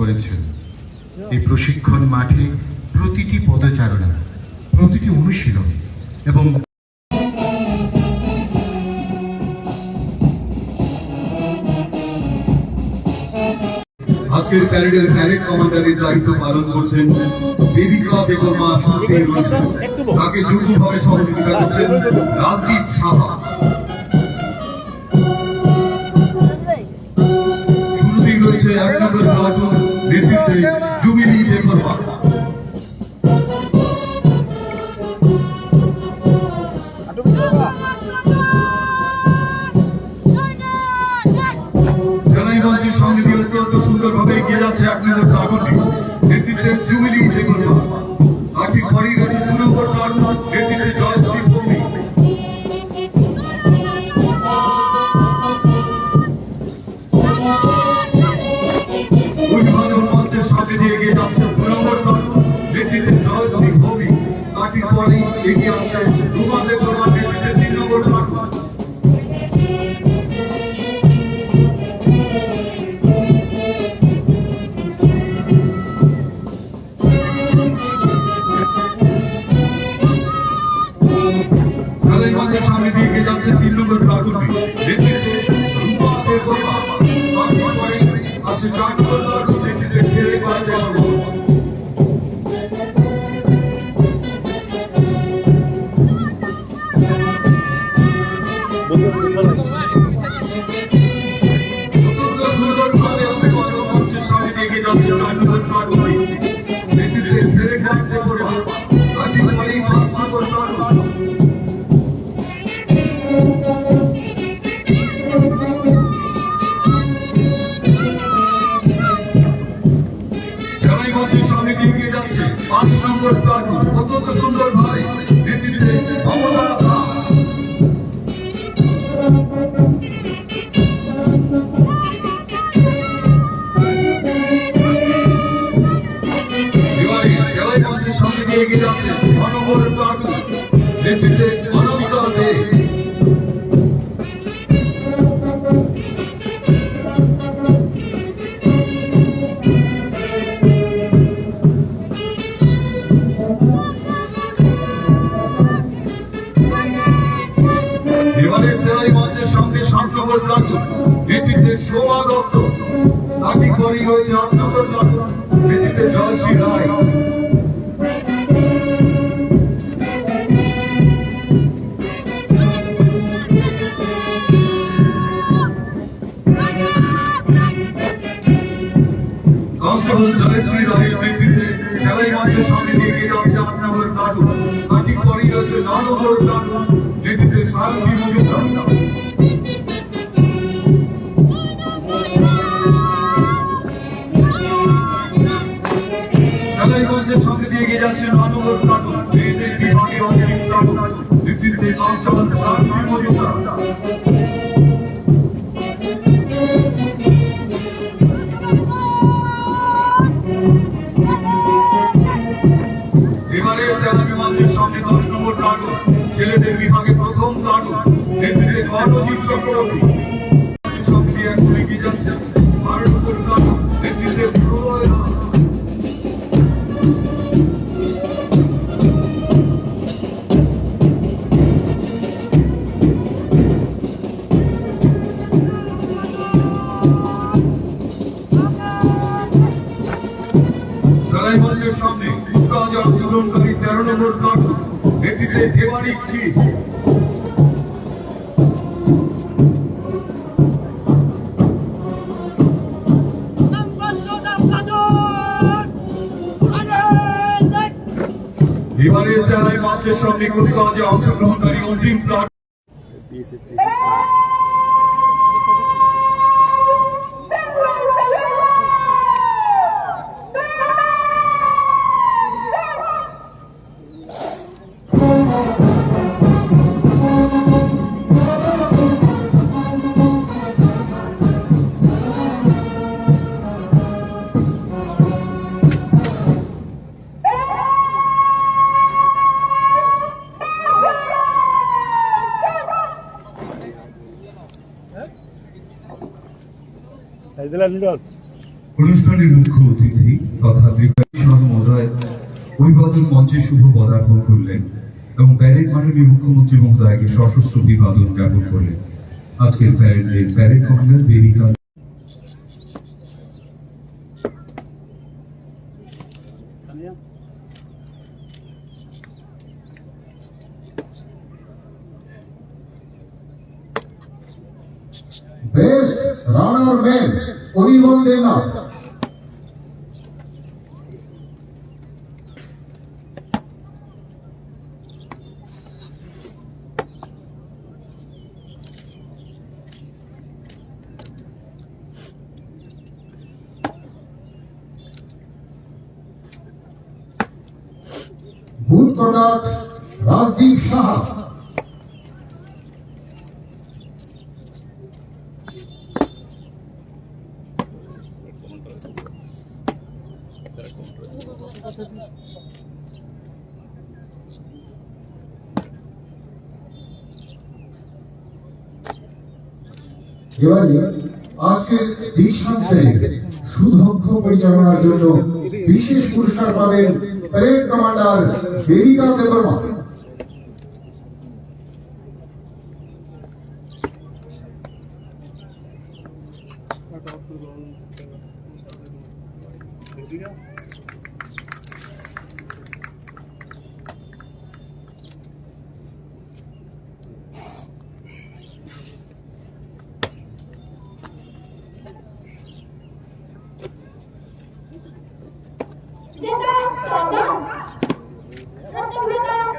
করেছেন। এই প্রশিক্ষণ মাঠে প্রতিটি পদচারণা, প্রতিটি অনুশীলন এবং আজকের প্যারেডের প্যারেড কমান্ডারের দায়িত্ব পালন করছেন দেবিকা বেগম মা সুরভি রয়েছেন। তাকে যৌথভাবে সহযোগিতা করছেন রাজদীপ সাহা। শুরুতেই রয়েছে 1 নম্বর প্লাটুন নেতৃত্বে জুবিলি বেগম। সেনাইগঞ্জের সঙ্গে দিয়ে অত্যন্ত সুন্দরভাবে এগিয়ে যাচ্ছে 1 নম্বর প্লাটুনটি নেতৃত্বে জুবিলি বেগম। আর ঠিক পরেই রয়েছে 2 নম্বর প্লাটুন নেতৃত্বে জয়শ্রী ভৌমিক। অভিবাদন মঞ্চের সামনে দিয়ে এগিয়ে যাচ্ছে 2 নম্বর প্লাটুন নেতৃত্বে জয়শ্রী ভৌমিক। আর ঠিক পরেই এগিয়ে আসছে রুমা বেগম নেতৃত্বে 3 নম্বর প্লাটুন। সেনাইগঞ্জের সামনে দিয়ে এগিয়ে যাচ্ছে 3 নম্বর প্লাটুনটি নেতৃত্বে রুমা বেগম। আর ঠিক পরেই আসছে 4 নম্বর প্লাটুন নেতৃত্বে ছেড়ে বাড়তে হবে। সেনাইগঞ্জের সামনে দিয়ে এগিয়ে যাচ্ছে 5 নম্বর প্লাটুন অত্যন্ত সুন্দর ভাবে নেতৃত্বে মমতা দাস। সেনাইগঞ্জের সামনে দিয়ে এগিয়ে যাচ্ছে 6 নম্বর প্লাটুন নেতৃত্বে অনামিকা দে। এবারে সেনাইগঞ্জের সঙ্গে 7 নম্বর প্লাটুন নেতৃত্বে শোভা দত্ত। তার ঠিক পরেই রয়েছে 8 নম্বর প্লাটুন নেতৃত্বে জয়শ্রী রায়। কনস্টেবল জয়শ্রী রায়ের নেতৃত্বে সেনাইগঞ্জের সামনে দিয়ে এগিয়ে যাচ্ছে 8 নম্বর প্লাটুন। তার ঠিক পরেই রয়েছে 9 নম্বর প্লাটুন নেতৃত্বে সারথী মজুমদার। সেনাইগঞ্জের সামনে দিয়ে এগিয়ে যাচ্ছে 9 নম্বর প্লাটুন মেয়েদের বিভাগে অন্তিম প্লাটুন নেতৃত্বে কনস্টেবল সারথী মজুমদার। এবারে সেনাবিমানের সামনে 10 নম্বর প্লাটুন ছেলেদের বিভাগে প্রথম প্লাটুন নেতৃত্বে কর্ণজিৎ চক্রবর্তী। সঙ্গে এখন এগিয়ে যাচ্ছে 12 নম্বর প্লাটুন নেতৃত্বে প্রলয় দাস। সেনাইগঞ্জের সামনে কুচকাওয়াজে অংশগ্রহণকারী 13 নম্বর প্লাটুন নেতৃত্বে দেবানিক ছিট। এবারে সেনাইগঞ্জের সামনে কুচকাওয়াজে অংশগ্রহণকারী অন্তিম প্লাটুন অনুষ্ঠানের মুখ্য মঞ্চে শুভ পদার্পণ করলেন এবং প্যারেড মাননীয় মুখ্যমন্ত্রী মহোদয়কে সশস্ত্র অভিবাদন জ্ঞাপন করলেন। আজকের parade commander Berika best runner man Anirban Debnath. Good conduct Rajdeep Saha. এবারে আজকের দীক্ষান্তের সুদক্ষ পরিচালনার জন্য বিশেষ পুরস্কার পাবেন parade commander Berika Debbarma. Zeta, Santa. Hashtag Zeta.